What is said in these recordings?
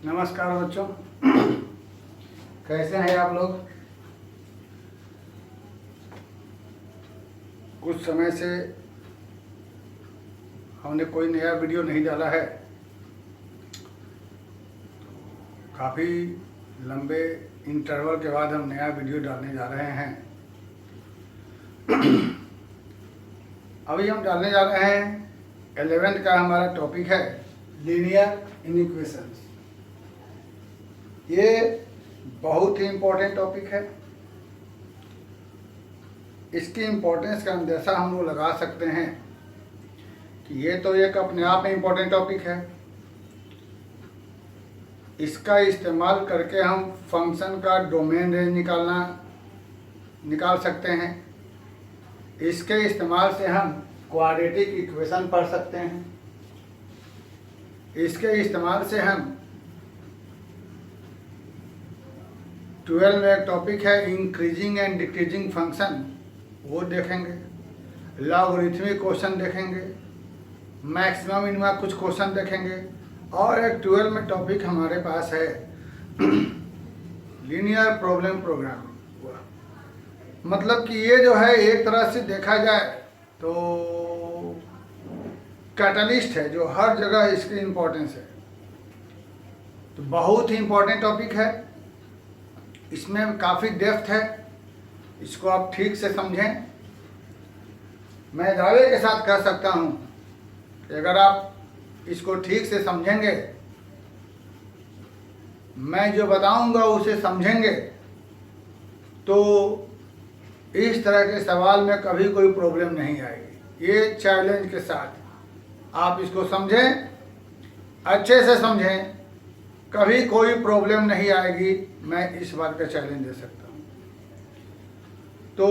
नमस्कार बच्चों। कैसे हैं आप लोग? कुछ समय से हमने कोई नया वीडियो नहीं डाला है। काफ़ी लंबे इंटरवल के बाद हम नया वीडियो डालने जा रहे हैं। अभी हम डालने जा रहे हैं 11th का हमारा टॉपिक है लीनियर इनइक्वेशंस। ये बहुत ही इम्पोर्टेंट टॉपिक है। इसकी इम्पोर्टेंस का अंदेशा हम लोग लगा सकते हैं कि ये तो एक अपने आप में इम्पोर्टेंट टॉपिक है। इसका इस्तेमाल करके हम फंक्शन का डोमेन रेंज निकाल सकते हैं। इसके इस्तेमाल से हम क्वाड्रेटिक इक्वेशन पढ़ सकते हैं। इसके इस्तेमाल से हम 12 में एक टॉपिक है इंक्रीजिंग एंड डिक्रीजिंग फंक्शन, वो देखेंगे। लॉगरिथमिक क्वेश्चन देखेंगे, मैक्सिमम मिनिमा कुछ क्वेश्चन देखेंगे। और एक 12 में टॉपिक हमारे पास है लीनियर प्रॉब्लम प्रोग्रामिंग। मतलब कि ये जो है एक तरह से देखा जाए तो कैटलिस्ट है, जो हर जगह इसकी इम्पोर्टेंस है। तो बहुत ही इम्पोर्टेंट टॉपिक है। इसमें काफ़ी डेप्थ है। इसको आप ठीक से समझें। मैं दावे के साथ कह सकता हूँ कि अगर आप इसको ठीक से समझेंगे, मैं जो बताऊंगा उसे समझेंगे, तो इस तरह के सवाल में कभी कोई प्रॉब्लम नहीं आएगी। ये चैलेंज के साथ आप इसको समझें, अच्छे से समझें, कभी कोई प्रॉब्लम नहीं आएगी। मैं इस बात का चैलेंज दे सकता हूँ। तो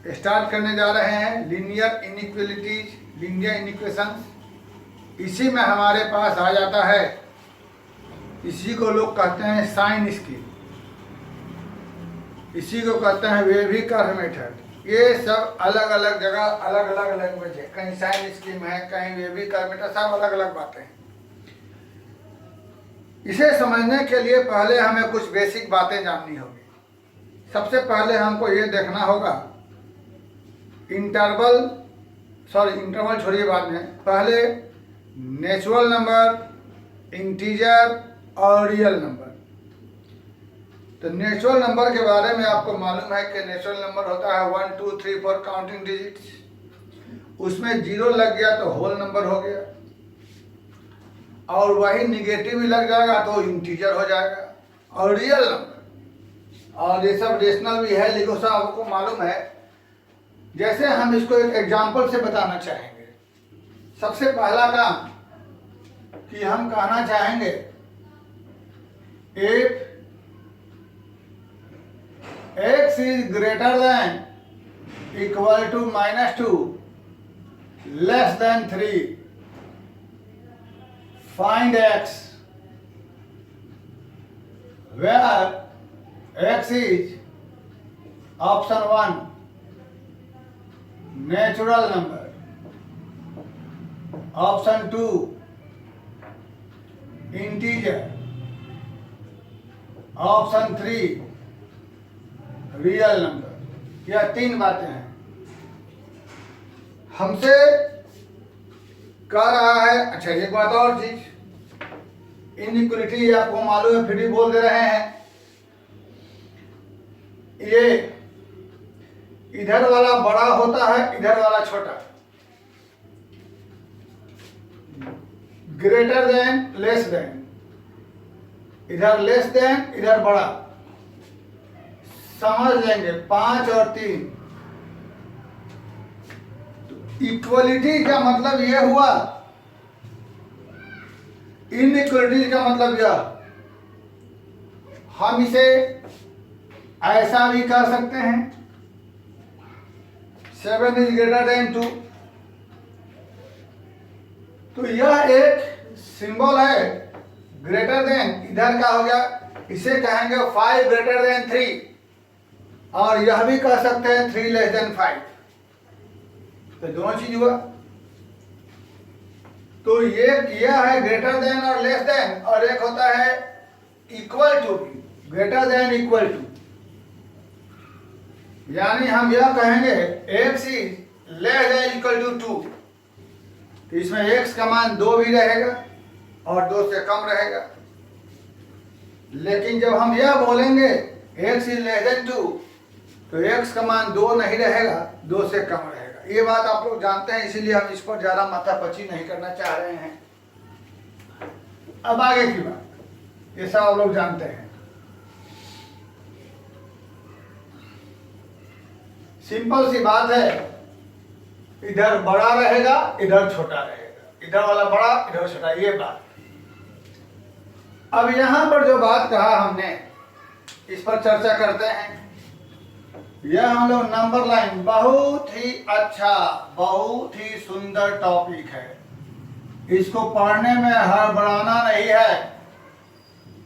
स्टार्ट करने जा रहे हैं लीनियर इनइक्वालिटीज, लीनियर इनइक्वेशंस। इसी में हमारे पास आ जाता है, इसी को लोग कहते हैं साइन स्कीम, इसी को कहते हैं वेवी कर्व मेथड। ये सब अलग अलग जगह अलग अलग लैंग्वेज है। कहीं साइन स्कीम है, कहीं वेवी कर्व मेथड, सब अलग अलग बातें हैं। इसे समझने के लिए पहले हमें कुछ बेसिक बातें जाननी होगी। सबसे पहले हमको ये देखना होगा इंटरवल छोड़िए बाद में, पहले नेचुरल नंबर, इंटीजर और रियल नंबर। तो नेचुरल नंबर के बारे में आपको मालूम है कि नेचुरल नंबर होता है 1 2 3 4 काउंटिंग डिजिट्स। उसमें 0 लग गया तो होल नंबर हो गया, और वही निगेटिव भी लग जाएगा तो इंटीजर हो जाएगा। और रियल नंबर, और ये सब रेशनल भी है, लेकिन सब आपको मालूम है। जैसे हम इसको एक एग्जांपल से बताना चाहेंगे। सबसे पहला काम कि हम कहना चाहेंगे if x is greater than equal to -2 less than 3 find x, where x is option 1 natural number, option 2 integer, option 3 real number. यह 3 बातें हैं। हमसे कह रहा है, अच्छा एक बात और चीज, इनइक्वालिटी आपको मालूम है, फिर भी बोल दे रहे हैं। ये इधर वाला बड़ा होता है, इधर वाला छोटा। ग्रेटर देन, लेस देन, इधर लेस देन, इधर बड़ा। समझ लेंगे 5 और 3। तो इक्वलिटी का मतलब यह हुआ, इनइक्वालिटी का मतलब यह, हम इसे ऐसा भी कर सकते हैं 7 इज ग्रेटर देन 2। तो यह एक सिंबल है ग्रेटर देन, इधर का हो गया, इसे कहेंगे 5 ग्रेटर देन 3। और यह भी कह सकते हैं 3 लेस देन 5। तो दोनों चीज हुआ। तो ये किया है ग्रेटर देन और लेस देन, और एक होता है इक्वल टू भी, ग्रेटर देन इक्वल टू, यानी हम यह कहेंगे x is less than equal to 2, तो इसमें x का मान 2 भी रहेगा और 2 से कम रहेगा। लेकिन जब हम यह बोलेंगे x इज लेस देन 2, तो x का मान 2 नहीं रहेगा, 2 से कम रहेगा। ये बात आप लोग जानते हैं, इसीलिए हम इस पर ज़्यादा माथापच्ची नहीं करना चाह रहे हैं। अब आगे की बात, ये सब आप लोग जानते हैं। सिंपल सी बात है, इधर बड़ा रहेगा, इधर छोटा रहेगा, इधर वाला बड़ा, इधर छोटा, ये बात। अब यहां पर जो बात कहा हमने, इस पर चर्चा करते हैं। यह हम लोग नंबर लाइन, बहुत ही अच्छा, बहुत ही सुंदर टॉपिक है। इसको पढ़ने में हड़बड़ाना नहीं है,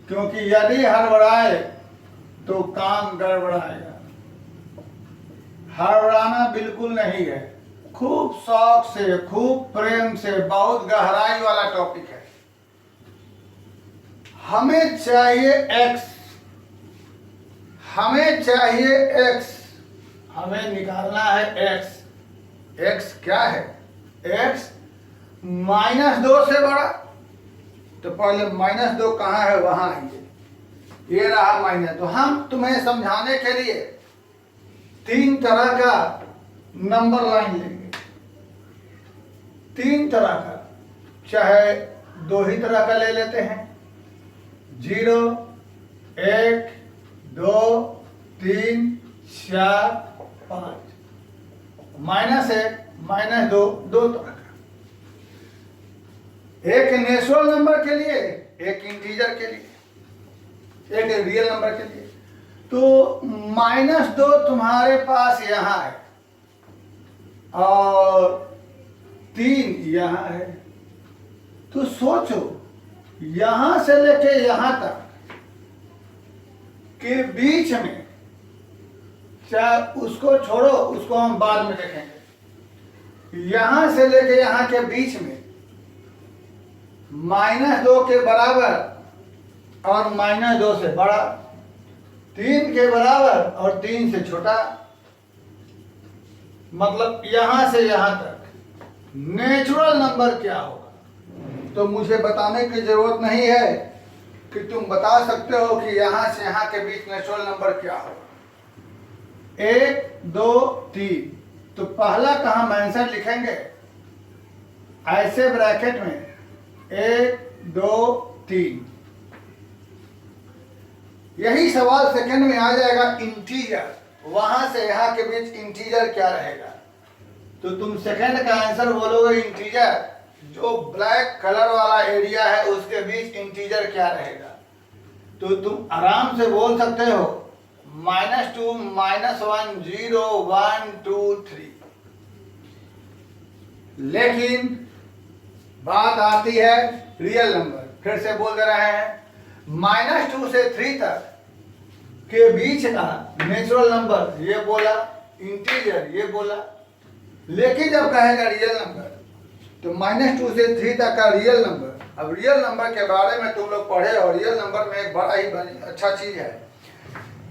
क्योंकि यदि हड़बड़ाए तो काम गड़बड़ाएगा। हड़बड़ाना बिल्कुल नहीं है, खूब शौक से, खूब प्रेम से, बहुत गहराई वाला टॉपिक है। हमें चाहिए x, हमें चाहिए x, हमें निकालना है x। x क्या है? x -2 से बड़ा, तो पहले -2 कहाँ है, वहां आइए, ये रहा माइनस। तो हम तुम्हें समझाने के लिए 3 तरह का नंबर लाइन लेंगे, 3 तरह का, चाहे 2 ही तरह का ले लेते हैं, 0, 1, 2, 3, 4, 5, -1, -2, 2 तरह का। एक नेचुरल नंबर के लिए, एक इंटीजर के लिए, एक रियल नंबर के लिए। तो -2 तुम्हारे पास यहां है और 3 यहां है। तो सोचो, यहां से लेके यहां तक के बीच में, चाहे उसको छोड़ो, उसको हम बाद में देखेंगे, यहां से लेके यहां के बीच में -2 के बराबर और -2 से बड़ा, 3 के बराबर और 3 से छोटा, मतलब यहां से यहां तक नेचुरल नंबर क्या होगा। तो मुझे बताने की जरूरत नहीं है कि तुम बता सकते हो कि यहां से यहां के बीच नेचुरल नंबर क्या होगा। 1, 2, 3, तो पहला का हम आंसर लिखेंगे ऐसे ब्रैकेट में, 1, 2, 3। यही सवाल सेकंड में आ जाएगा इंटीजर, वहां से यहां के बीच इंटीजर क्या रहेगा। तो तुम सेकंड का आंसर बोलोगे इंटीजर, जो ब्लैक कलर वाला एरिया है उसके बीच इंटीजर क्या रहेगा। तो तुम आराम से बोल सकते हो -2, -1, 0, 1, 2, 3। लेकिन बात आती है रियल नंबर, फिर से बोल दे रहे हैं, -2 से 3 तक के बीच का नेचुरल नंबर ये बोला, इंटीजर ये बोला। लेकिन जब कहेगा रियल नंबर, तो -2 से 3 तक का रियल नंबर। अब रियल नंबर के बारे में तुम लोग पढ़े, और रियल नंबर में एक बड़ा ही अच्छा चीज है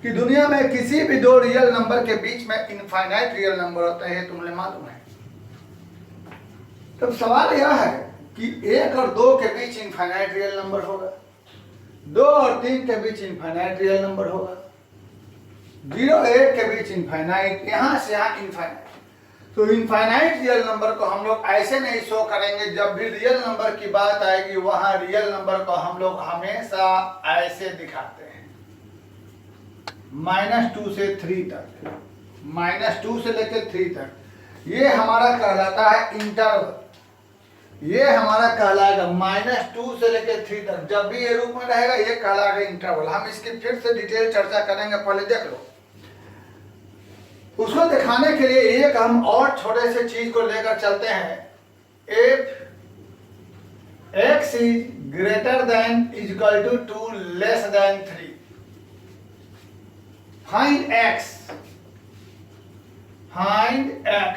कि दुनिया में किसी भी 2 रियल नंबर के बीच में इनफाइनाइट रियल नंबर होते हैं, तुम्हें मालूम है। तब सवाल यह है कि 1 और 2 के बीच इनफाइनाइट रियल नंबर होगा, 2 और 3 के बीच इनफाइनाइट रियल नंबर होगा, 0, 1 के बीच इनफाइनाइट, यहां से यहां इनफाइनाइट। तो इनफाइनाइट रियल नंबर को हम लोग ऐसे नहीं शो करेंगे। जब भी रियल नंबर की बात आएगी, वहां रियल नंबर को हम लोग हमेशा ऐसे दिखाते हैं, -2 से 3 तक, -2 से लेकर 3 तक। ये हमारा कहलाता है इंटरवल। ये हमारा कहलाएगा -2 से लेकर 3 तक। जब भी ये रूप में रहेगा, ये कहलाएगा इंटरवल। हम इसकी फिर से डिटेल चर्चा करेंगे, पहले देख लो। उसको दिखाने के लिए एक हम और छोटे से चीज को लेकर चलते हैं। If x is greater than equal to 2 less than 3, find x, find x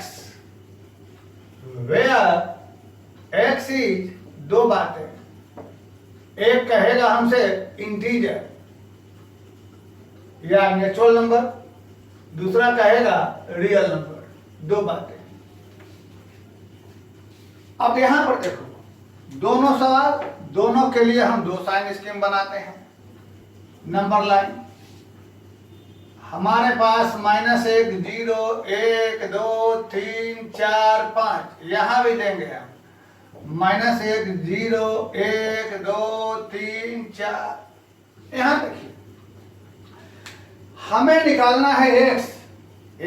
where x is 2 बातें। एक कहेगा हमसे इंटीजर, या नेचुरल नंबर, दूसरा कहेगा रियल नंबर, दो बातें। अब यहां पर देखो, दोनों सवाल, दोनों के लिए हम दो साइन स्कीम बनाते हैं। नंबर लाइन हमारे पास -1 0 1 2 3 4 5, यहां भी देंगे हम -1 0 1 2 3 4। यहां देखिए, हमें निकालना है x।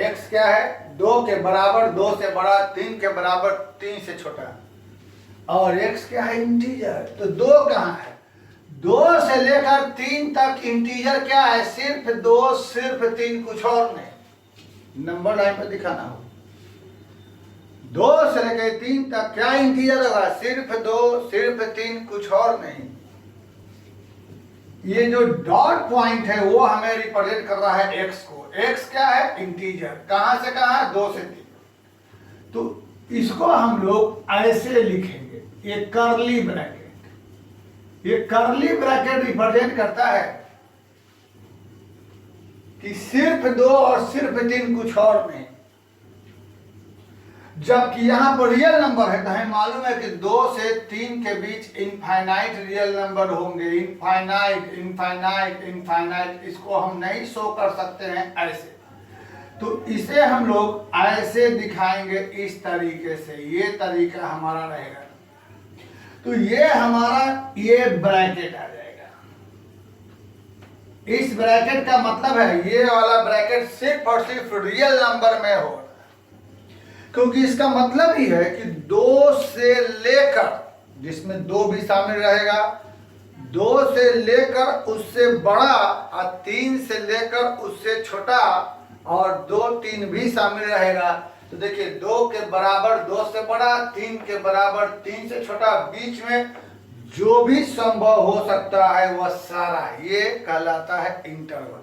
x क्या है? 2 के बराबर, 2 से बड़ा, 3 के बराबर, 3 से छोटा। और x क्या है? इंटीजर। तो 2 कहाँ है? 2 से लेकर 3 तक इंटीजर क्या है? सिर्फ 2, सिर्फ 3, कुछ और नहीं। नंबर लाइन पर दिखाना हो, 2 से लेकर 3 तक क्या इंटीजर होगा? सिर्फ 2, सिर्फ 3, कुछ और नहीं। ये जो डॉट पॉइंट है वो हमें रिप्रेजेंट कर रहा है x को। x क्या है? इंटीजर। कहां से कहां? 2 से 3। तो इसको हम लोग ऐसे लिखेंगे, ये कर्ली ब्रैकेट। ये कर्ली ब्रैकेट रिप्रेजेंट करता है कि सिर्फ 2 और सिर्फ 3, कुछ और नहीं। जबकि यहां पर रियल नंबर है, तो हमें मालूम है कि 2 से 3 के बीच इनफाइनाइट रियल नंबर होंगे। Infinite, infinite, infinite. इसको हम नहीं शो कर सकते हैं ऐसे, तो इसे हम लोग ऐसे दिखाएंगे, इस तरीके से। ये तरीका हमारा रहेगा। तो ये हमारा ये ब्रैकेट आ जाएगा। इस ब्रैकेट का मतलब है, ये वाला ब्रैकेट सिर्फ और सिर्फ रियल नंबर में हो, क्योंकि इसका मतलब ही है कि 2 से लेकर, जिसमें 2 भी शामिल रहेगा, 2 से लेकर उससे बड़ा, और 3 से लेकर उससे छोटा, और 2 3 भी शामिल रहेगा। तो देखिए, 2 के बराबर 2 से बड़ा, 3 के बराबर 3 से छोटा, बीच में जो भी संभव हो सकता है वह सारा, ये कहलाता है इंटरवल।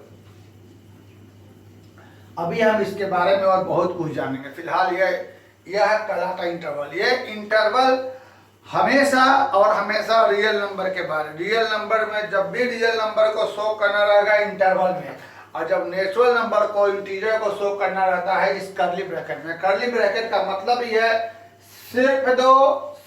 अभी हम इसके बारे में और बहुत कुछ जानेंगे। फिलहाल यह कहलाता है इंटरवल। ये इंटरवल हमेशा और हमेशा रियल नंबर के बारे में, रियल नंबर में जब भी रियल नंबर को शो करना रहेगा इंटरवल में, और जब नेचुरल नंबर को, इंटीजर को शो करना रहता है इस कर्ली ब्रैकेट में। कर्ली ब्रैकेट का मतलब ही है सिर्फ 2,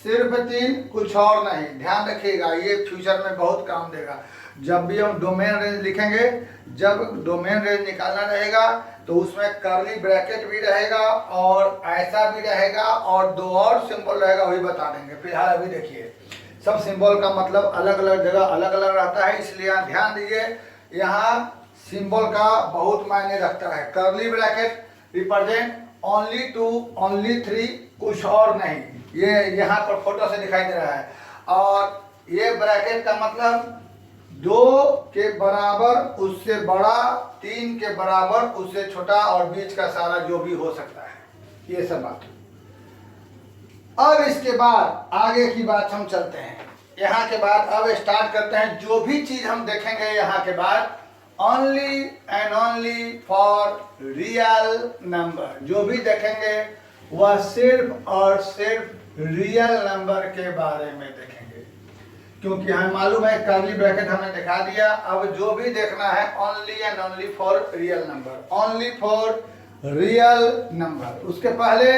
सिर्फ 3, कुछ और नहीं। ध्यान रखिएगा, ये फ्यूचर में बहुत काम देगा। जब भी हम डोमेन रेंज लिखेंगे, जब डोमेन रेंज निकालना रहेगा, तो उसमें कर्ली ब्रैकेट भी रहेगा और ऐसा भी रहेगा, और 2 और सिंबल रहेगा, वही बता देंगे। फिलहाल अभी देखिए, सब सिंबल का मतलब अलग अलग जगह अलग अलग रहता है, इसलिए यहाँ ध्यान दीजिए। यहाँ सिंबल का बहुत मायने रखता है। Curly bracket represent only 2, only 3, कुछ और नहीं। ये यहाँ पर फोटो से दिखाई दे रहा है। और ये ब्रैकेट का मतलब 2 के बराबर, उससे बड़ा, 3 के बराबर, उससे छोटा, और बीच का सारा जो भी हो सकता है। ये सब बात। अब इसके बाद आगे की बात हम चलते हैं। यहाँ के बाद अब स्टार्ट करते हैं। जो भी चीज हम देखेंगे यहाँ के बाद, only and only for real number. जो भी देखेंगे वह सिर्फ और सिर्फ रियल नंबर के बारे में देखेंगे, क्योंकि हमें मालूम है कर्ली ब्रैकेट हमने दिखा दिया। अब जो भी देखना है only and only for real number, only for real number. उसके पहले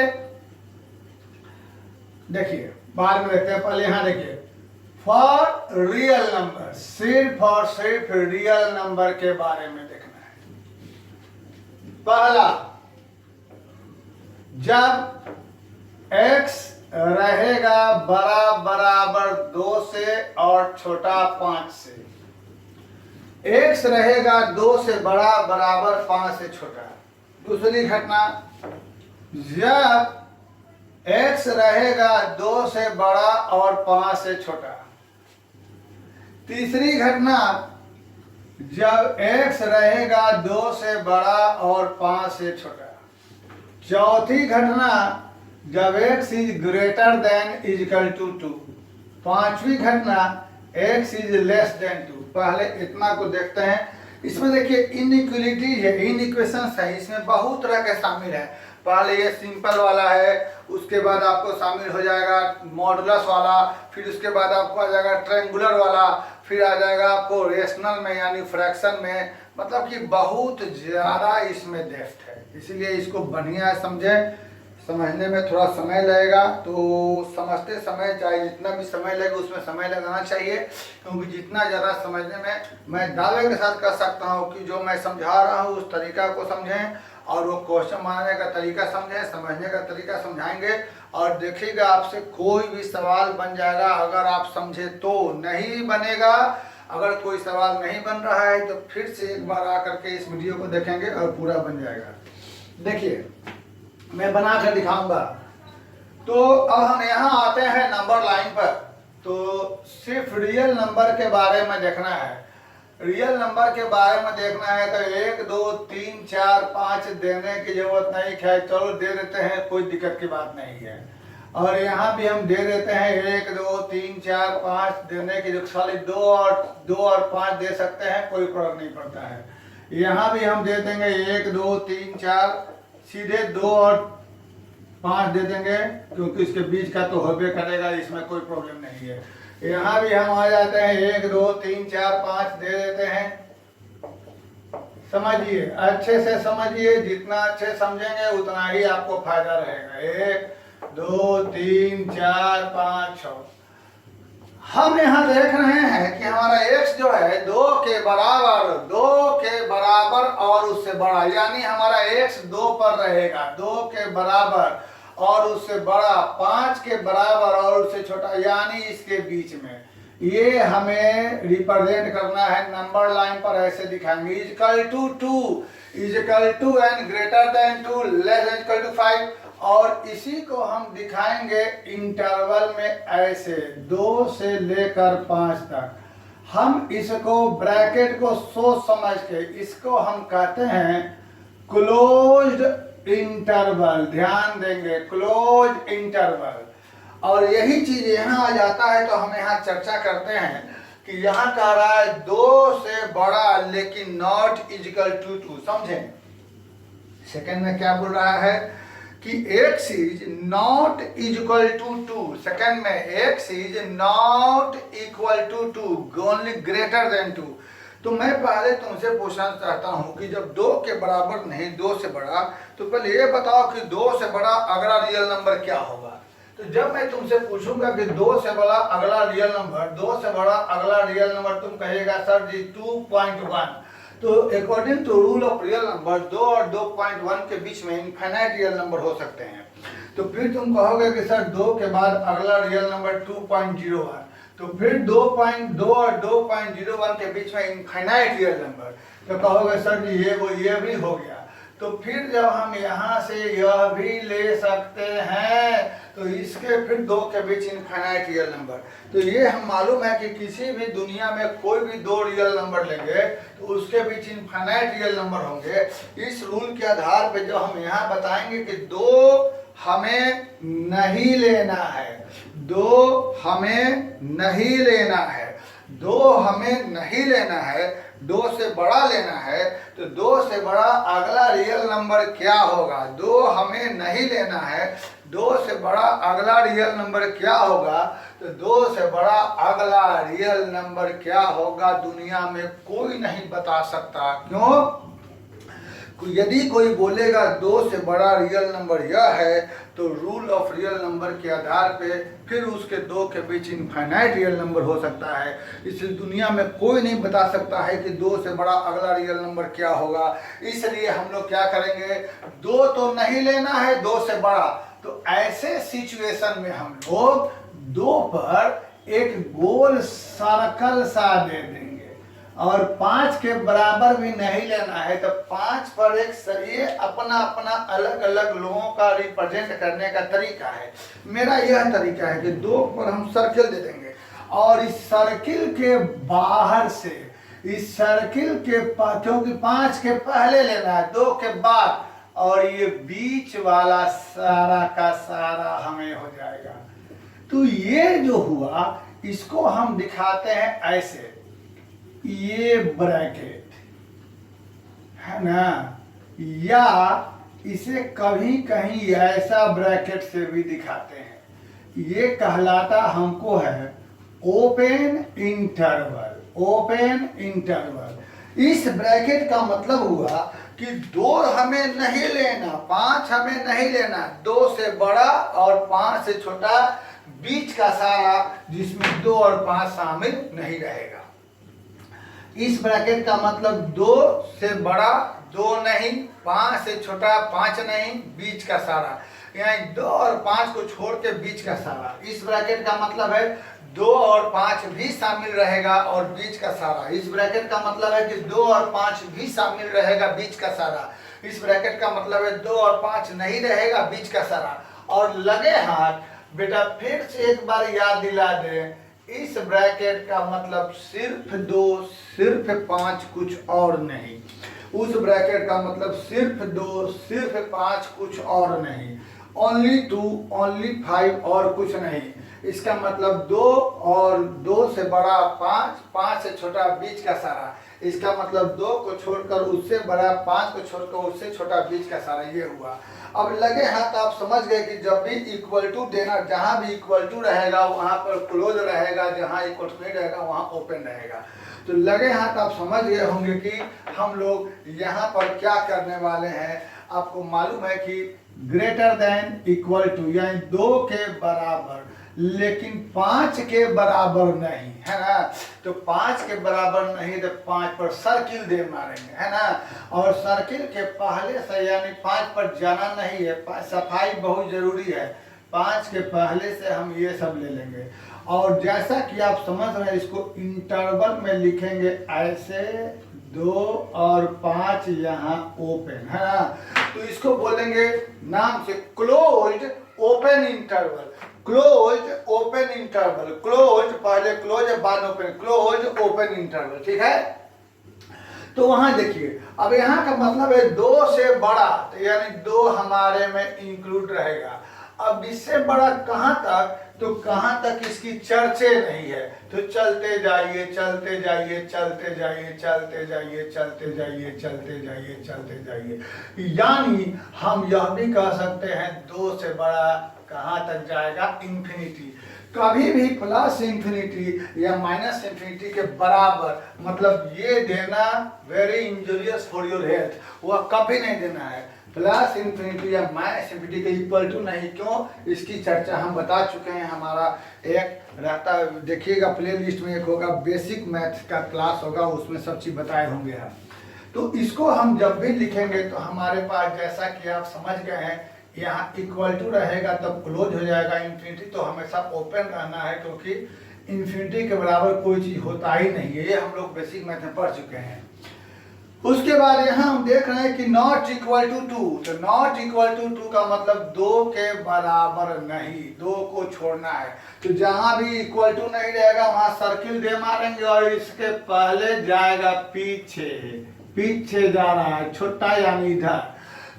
देखिए, बाद में देखते हैं, पहले यहां देखिए, फॉर रियल नंबर, सिर्फ और सिर्फ रियल नंबर के बारे में देखना है। पहला, जब x रहेगा बड़ा बराबर 2 से और छोटा 5 से, x रहेगा 2 से बड़ा बराबर 5 से छोटा। दूसरी घटना, जब x रहेगा 2 से बड़ा और 5 से छोटा। तीसरी घटना, जब x रहेगा 2 से बड़ा और 5 से छोटा। चौथी घटना, जब x is greater than equal to 2। पांचवी घटना, x इज लेस देन 2। पहले इतना को देखते हैं। इसमें देखिए इनइक्वलिटी है, इनइक्वेशंस है, इसमें बहुत तरह के शामिल है। पहले ये सिंपल वाला है, उसके बाद आपको शामिल हो जाएगा मॉडुलस वाला, फिर उसके बाद आपको आ जाएगा ट्रायंगुलर वाला, फिर आ जाएगा आपको रेशनल में यानी फ्रैक्शन में, मतलब कि बहुत ज़्यादा इसमें डेप्थ है, इसलिए इसको बढ़िया समझें। समझने में थोड़ा समय लगेगा, तो समझते समय चाहे जितना भी समय लगे उसमें समय लगाना चाहिए, क्योंकि जितना ज़्यादा समझने में, मैं दावे के साथ कह सकता हूँ कि जो मैं समझा रहा हूँ उस तरीका को समझें, और वो क्वेश्चन बनाने का तरीका समझें, समझने का तरीका समझाएंगे, और देखिएगा आपसे कोई भी सवाल बन जाएगा। अगर आप समझे तो नहीं बनेगा, अगर कोई सवाल नहीं बन रहा है तो फिर से एक बार आकर के इस वीडियो को देखेंगे और पूरा बन जाएगा। देखिए मैं बना कर दिखाऊंगा। तो अब हम यहाँ आते हैं नंबर लाइन पर। तो सिर्फ रियल नंबर के बारे में देखना है, रियल नंबर के बारे में देखना है। तो 1 2 3 4 5 देने की जरूरत नहीं है, चलो दे देते हैं, कोई दिक्कत की बात नहीं है। और यहाँ भी हम दे देते हैं 1 2 3 4 5 देने की, जो खाली 2 और 5 दे सकते हैं, कोई फर्क नहीं पड़ता है। यहाँ भी हम दे देंगे 1 2 3 4, सीधे 2 और 5 दे देंगे, क्योंकि इसके बीच का तो होबे करेगा, इसमें कोई प्रॉब्लम नहीं है। यहाँ भी हम आ जाते हैं 1 2 3 4 5 दे देते हैं। समझिए, अच्छे से समझिए, जितना अच्छे समझेंगे उतना ही आपको फायदा रहेगा। 1 2 3 4 5 6। हम यहाँ देख रहे हैं कि हमारा x जो है 2 के बराबर और उससे बड़ा, यानी हमारा x 2 पर रहेगा, 2 के बराबर और उससे बड़ा, 5 के बराबर और उससे छोटा, यानी इसके बीच में। ये हमें रिप्रेजेंट करना है नंबर लाइन पर, ऐसे दिखाएंगे। Equal to 2, equal to and greater than 2, less than equal to 5। और इसी को हम दिखाएंगे इंटरवल में ऐसे 2 से लेकर 5 तक। हम इसको ब्रैकेट को सोच समझ के, इसको हम कहते हैं क्लोज्ड इंटरवल। ध्यान देंगे, क्लोज्ड इंटरवल। और यही चीज यहाँ आ जाता है, तो हम यहाँ चर्चा करते हैं कि यहाँ कह रहा है 2 से बड़ा लेकिन नॉट इजिकल टू 2। समझें, सेकंड में क्या बोल रहा है कि x is not equal to 2। Second में x is not equal to 2, only greater than 2। तो मैं पहले तुमसे पूछना चाहता हूं कि जब 2 के बराबर नहीं, 2 से बड़ा, तो पहले ये बताओ कि 2 से बड़ा अगला रियल नंबर क्या होगा। तो जब मैं तुमसे पूछूंगा कि 2 से बड़ा अगला रियल नंबर, 2 से बड़ा अगला रियल नंबर, तुम कहिएगा सर जी 2.1। तो according to rule of real number 2 और 2.1 के बीच में इनफाइनाइट रियल नंबर हो सकते हैं। तो फिर तुम कहोगे कि सर 2 के बाद अगला रियल नंबर 2.01, तो फिर 2.2 और 2.01 के बीच में इनफाइनाइट रियल नंबर, तो कहोगे सर जी ये भी हो गया। तो फिर जब हम यहाँ से यह भी ले सकते हैं, तो इसके फिर 2 के बीच इनफाइनाइट रियल नंबर। तो ये हम मालूम है कि किसी भी दुनिया में कोई भी 2 रियल नंबर लेंगे तो उसके बीच इनफाइनाइट रियल नंबर होंगे। इस रूल के आधार पे जो हम यहाँ बताएंगे कि 2 हमें नहीं लेना है, 2 हमें नहीं लेना है, 2 हमें नहीं लेना है, 2 से बड़ा लेना है। तो 2 से बड़ा अगला रियल नंबर क्या होगा? 2 हमें नहीं लेना है, 2 से बड़ा अगला रियल नंबर क्या होगा? तो 2 से बड़ा अगला रियल नंबर क्या होगा दुनिया में कोई नहीं बता सकता। क्यों? यदि कोई बोलेगा 2 से बड़ा रियल नंबर यह है, तो रूल ऑफ रियल नंबर के आधार पे फिर उसके 2 के बीच इनफाइनाइट रियल नंबर हो सकता है। इसलिए दुनिया में कोई नहीं बता सकता है कि 2 से बड़ा अगला रियल नंबर क्या होगा। इसलिए हम लोग क्या करेंगे, 2 तो नहीं लेना है, 2 से बड़ा। तो ऐसे सिचुएशन में हम लोग 2 पर एक गोल सर्कल सा दे देंगे, और 5 के बराबर भी नहीं लेना है, तो 5 पर एक ये अपना अपना अलग अलग लोगों का रिप्रेजेंट करने का तरीका है। मेरा यह तरीका है कि 2 पर हम सर्किल दे देंगे, और इस सर्किल के बाहर से, इस सर्किल के क्योंकि 5 के पहले लेना है, 2 के बाद, और ये बीच वाला सारा का सारा हमें हो जाएगा। तो ये जो हुआ इसको हम दिखाते हैं ऐसे, ये ब्रैकेट है ना, या इसे कभी कहीं ऐसा ब्रैकेट से भी दिखाते हैं। ये कहलाता हमको है ओपन इंटरवल। ओपन इंटरवल इस ब्रैकेट का मतलब हुआ कि 2 हमें नहीं लेना, 5 हमें नहीं लेना, 2 से बड़ा और 5 से छोटा बीच का सारा जिसमें 2 और 5 शामिल नहीं रहेगा। इस ब्रैकेट का मतलब 2 से बड़ा 2 नहीं, 5 से छोटा 5 नहीं, बीच का सारा, यानी 2 और 5 को छोड़ के बीच का सारा। इस ब्रैकेट का मतलब है 2 और 5 भी शामिल रहेगा और बीच का सारा। इस ब्रैकेट का मतलब है कि 2 और 5 भी शामिल रहेगा, बीच का सारा। इस ब्रैकेट का मतलब है 2 और 5 नहीं रहेगा, बीच का सारा। और लगे हाथ बेटा फिर से एक बार याद दिला दें, इस ब्रैकेट का मतलब सिर्फ 2 सिर्फ 5 कुछ और नहीं। उस ब्रैकेट का मतलब सिर्फ 2 सिर्फ 5 कुछ और नहीं। ओनली 2 ओनली 5 और कुछ नहीं। इसका मतलब 2 और 2 से बड़ा 5, 5 से छोटा बीच का सारा। इसका मतलब 2 को छोड़कर उससे बड़ा, 5 को छोड़कर उससे छोटा बीच का सारा, ये हुआ। अब लगे हाथ आप समझ गए कि जब भी इक्वल टू देना, जहाँ भी इक्वल टू रहेगा वहाँ पर क्लोज रहेगा, जहाँ इक्वल टू नहीं रहेगा वहाँ ओपन रहेगा। तो लगे हाथ आप समझ गए होंगे कि हम लोग यहाँ पर क्या करने वाले हैं। आपको मालूम है कि ग्रेटर देन इक्वल टू यानी 2 के बराबर, लेकिन 5 के बराबर नहीं, है ना। तो 5 के बराबर नहीं तो 5 पर सर्किल दे मारेंगे, है ना। और सर्किल के पहले से यानी 5 पर जाना नहीं है, सफाई बहुत जरूरी है। 5 के पहले से हम ये सब ले लेंगे। और जैसा कि आप समझ रहे हैं, इसको इंटरवल में लिखेंगे ऐसे, 2 और 5 यहाँ ओपन, है ना। तो इसको बोलेंगे नाम से closed open interval. Close open interval, close पहले क्लोज बाद ओपन, क्लोज ओपन इंटरवल, ठीक है। तो वहां देखिए, अब यहाँ का मतलब है 2 से बड़ा, तो यानी 2 हमारे में इंक्लूड रहेगा। अब इससे बड़ा कहाँ तक, तो कहाँ तक इसकी चर्चे नहीं है। तो चलते जाइए चलते जाइए चलते जाइए चलते जाइए चलते जाइए चलते जाइए चलते जाइए, यानी हम यह भी कह सकते हैं 2 से बड़ा कहाँ तक जाएगा, इंफिनिटी। कभी भी प्लस इंफिनिटी या माइनस इंफिनिटी के बराबर, मतलब ये देना very injurious for your health, वह कभी नहीं देना है। प्लस इंफिनिटी या माइनस इंफिनिटी के इक्वल टू नहीं। क्यों, इसकी चर्चा हम बता चुके हैं। हमारा एक रहता, देखिएगा प्ले लिस्ट में एक होगा बेसिक मैथ का क्लास होगा, उसमें सब चीज़ बताए होंगे हम। तो इसको हम जब भी लिखेंगे तो हमारे पास, जैसा कि आप समझ गए हैं, यहाँ इक्वल टू रहेगा तब क्लोज हो जाएगा। इंफिनिटी तो हमेशा ओपन रहना है, क्योंकि इंफिनिटी के बराबर कोई चीज़ होता ही नहीं है। ये हम लोग बेसिक मैथ में पढ़ चुके हैं। उसके बाद यहाँ हम देख रहे हैं कि नॉट इक्वल टू 2। तो नॉट इक्वल टू 2 का मतलब 2 के बराबर नहीं, 2 को छोड़ना है। तो जहाँ भी इक्वल टू नहीं रहेगा वहाँ सर्किल दे मारेंगे और इसके पहले जाएगा पीछे, पीछे जा रहा है छोटा यानी इधर।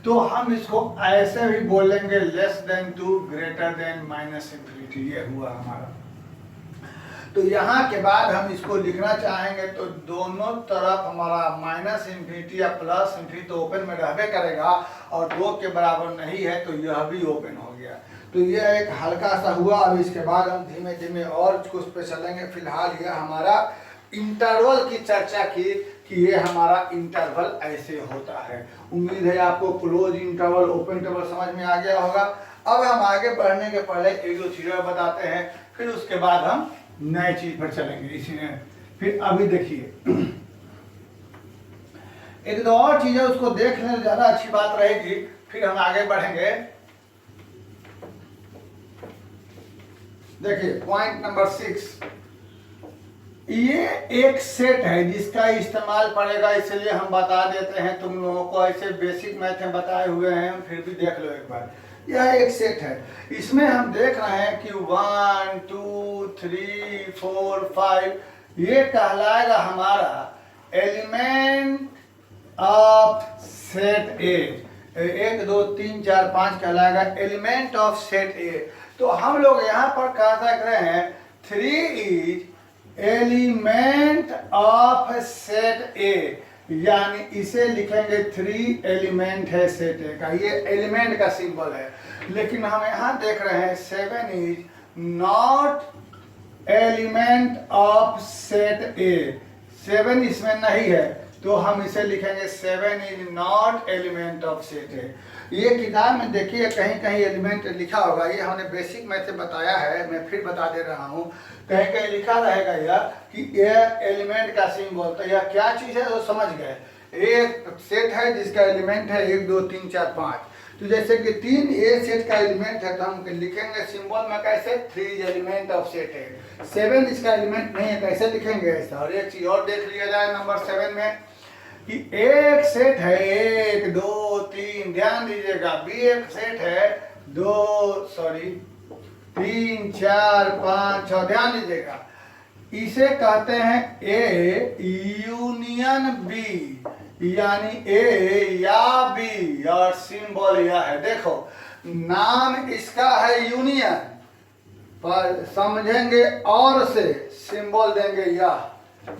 तो हम इसको ऐसे भी बोलेंगे less than 2 greater than minus infinity, ये हुआ हमारा। तो यहाँ के बाद हम इसको लिखना चाहेंगे तो दोनों तरफ हमारा माइनस इंफिनिटी या प्लस इंफिनिटी तो ओपन में रहबे करेगा, और 2 के बराबर नहीं है तो यह भी ओपन हो गया। तो यह एक हल्का सा हुआ। अब इसके बाद हम धीमे धीमे और कुछ पे चलेंगे। फिलहाल यह हमारा इंटरवल की चर्चा की कि ये हमारा इंटरवल ऐसे होता है। उम्मीद है आपको क्लोज इंटरवल ओपन इंटरवल समझ में आ गया होगा। अब हम आगे बढ़ने के पहले एक दो चीज़ें बताते हैं, फिर उसके बाद हम नए चीज पर चलेंगे इसी में। फिर अभी देखिए एक दो और चीजें उसको देख लें, ज्यादा अच्छी बात रहेगी, फिर हम आगे बढ़ेंगे। देखिए पॉइंट नंबर 6, ये एक सेट है जिसका इस्तेमाल पड़ेगा, इसलिए हम बता देते हैं तुम लोगों को। ऐसे बेसिक मैथ में बताए हुए हैं, फिर भी देख लो एक बार। यह एक सेट है, इसमें हम देख रहे हैं कि 1 2 3 4 5 ये कहलाएगा हमारा एलिमेंट ऑफ सेट ए। 1 2 3 4 5 कहलाएगा एलिमेंट ऑफ सेट ए। तो हम लोग यहाँ पर कह सक रहे हैं 3 इज एलिमेंट ऑफ सेट ए, यानी इसे लिखेंगे 3 एलिमेंट है सेट ए का। ये एलिमेंट का सिंबल है। लेकिन हम यहाँ देख रहे हैं 7 is not element of set ए, 7 इसमें नहीं है। तो हम इसे लिखेंगे 7 is not element of set है। ये किताब में देखिए कहीं कहीं एलिमेंट लिखा होगा, ये हमने बेसिक में से बताया है, मैं फिर बता दे रहा हूँ। कहीं कहीं लिखा रहेगा यह कि यह एलिमेंट का सिंबल, तो यह क्या चीज़ है वो समझ गए। एक सेट है जिसका एलिमेंट है 1 2 3 4 5, तो जैसे कि 3 ए सेट का एलिमेंट है तो हम लिखेंगे सिंबल में कैसे 3 एलिमेंट ऑफ सेट है। 7 इसका एलिमेंट नहीं है, कैसे लिखेंगे ऐसा। और एक चीज और देख लिया जाए नंबर 7 में कि एक सेट है 1 2 3, ध्यान दीजिएगा, बी एक सेट है 3 4 5 6, ध्यान दीजिएगा। इसे कहते हैं ए यूनियन बी, यानी ए या बी, और सिंबल यह है। देखो नाम इसका है यूनियन, पर समझेंगे और से सिंबल देंगे यह।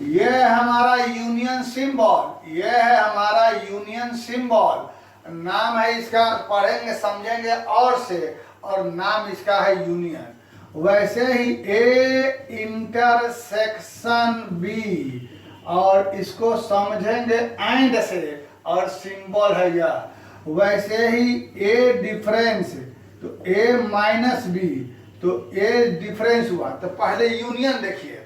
यह हमारा यूनियन सिंबल, यह है हमारा यूनियन सिंबल। नाम है इसका, पढ़ेंगे समझेंगे और से, और नाम इसका है यूनियन। वैसे ही ए इंटरसेक्शन बी, और इसको समझेंगे एंड से, और सिंबल है यह। वैसे ही ए डिफरेंस, तो ए माइनस बी, तो ए डिफरेंस हुआ। तो पहले यूनियन देखिए,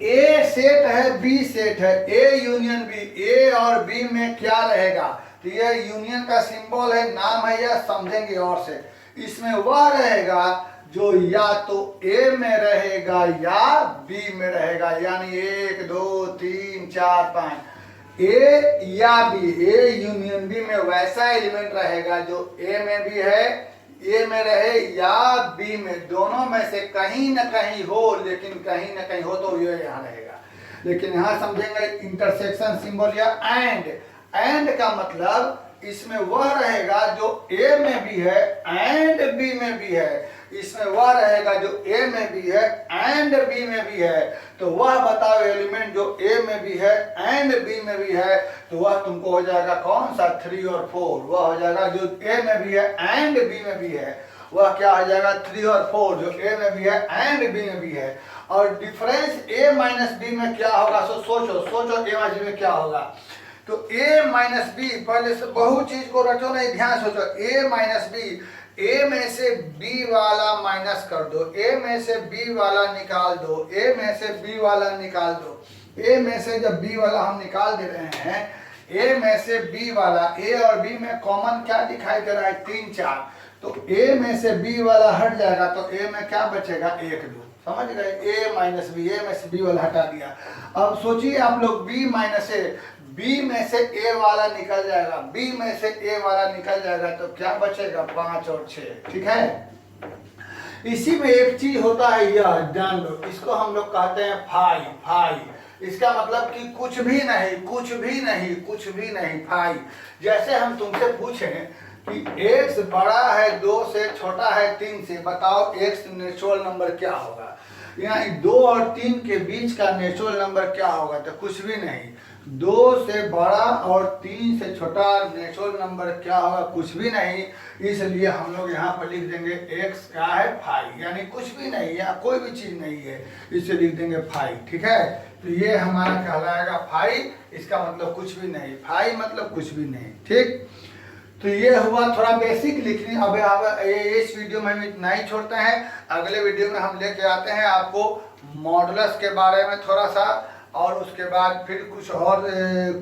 ए सेट है बी सेट है, ए यूनियन बी, ए और बी में क्या रहेगा, तो ये यूनियन का सिंबल है, नाम है यह, समझेंगे और से। इसमें वह रहेगा जो या तो ए में रहेगा या बी में रहेगा, यानी 1 2 3 4 5, ए या बी, ए यूनियन बी में वैसा एलिमेंट रहेगा जो ए में भी है, ए में रहे या बी में, दोनों में से कहीं ना कहीं हो, लेकिन कहीं ना कहीं हो तो ये यहाँ रहेगा। लेकिन यहाँ समझेंगे इंटरसेक्शन सिंबल या एंड। एंड का मतलब इसमें वह रहेगा जो ए में भी है एंड बी में भी है, इसमें वह रहेगा जो ए में भी है एंड बी में भी है। तो वह बताओ एलिमेंट जो ए में भी है एंड बी में भी है, तो वह तुमको हो जाएगा कौन सा 3 और 4, वह हो जाएगा जो ए में भी है एंड बी में भी है, वह क्या हो जाएगा 3 और 4, जो ए में भी है एंड बी में भी है। और डिफरेंस ए माइनस बी में क्या होगा, सोचो ए माइनस बी में क्या होगा। तो a माइनस बी, पहले से बहुत चीज को रटो नहीं, ध्यान सोचो। a माइनस बी, a में से b वाला माइनस कर दो, a में से b वाला निकाल दो, a में से b वाला निकाल दो। a में से जब b वाला हम निकाल दे रहे हैं, a में से b वाला, a और b में कॉमन क्या दिखाई दे रहा है 3 4, तो a में से b वाला हट जाएगा, तो a में क्या बचेगा 1 2, समझ गए। a माइनस बी, a में से b वाला हटा दिया। अब सोचिए आप लोग b माइनस ए, बी में से ए वाला निकल जाएगा, बी में से ए वाला निकल जाएगा, तो क्या बचेगा 5 और 6, ठीक है। इसी में एक चीज होता है, यह जान लो, इसको हम लोग कहते हैं फाई। इसका मतलब कि कुछ भी नहीं, फाई। जैसे हम तुमसे पूछें कि x बड़ा है 2 से, छोटा है 3 से, बताओ x नेचुरल नंबर क्या होगा। यहाँ 2 और 3 के बीच का नेचुरल नंबर क्या होगा, तो कुछ भी नहीं। 2 से बड़ा और 3 से छोटा नेचुरल नंबर क्या होगा, कुछ भी नहीं। इसलिए हम लोग यहाँ पर लिख देंगे x क्या है 5, यानी कुछ भी नहीं, या कोई भी चीज नहीं है, इसे लिख देंगे 5, ठीक है। तो ये हमारा कहलाएगा 5, इसका मतलब कुछ भी नहीं, 5 मतलब कुछ भी नहीं, ठीक। तो ये हुआ थोड़ा बेसिक लिखने। अब इस वीडियो में हम इतना ही छोड़ते हैं, अगले वीडियो में हम लेके आते हैं आपको मॉडुलस के बारे में थोड़ा सा, और उसके बाद फिर कुछ और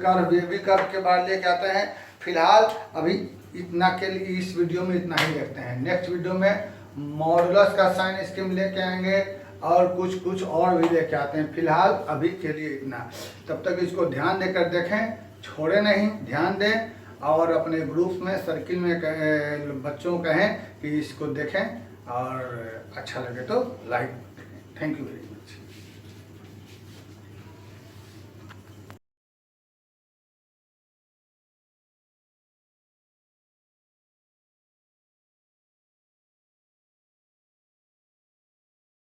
कर्व के बाद लेके आते हैं। फिलहाल अभी इतना के लिए इस वीडियो में इतना ही रखते हैं। नेक्स्ट वीडियो में मॉडुलस का साइन स्कीम लेके आएंगे और कुछ और भी लेके आते हैं। फिलहाल अभी के लिए इतना, तब तक इसको ध्यान देकर देखें, छोड़े नहीं, ध्यान दें, और अपने ग्रुप में सर्किल में बच्चों को कहें कि इसको देखें, और अच्छा लगे तो like. Thank you very much.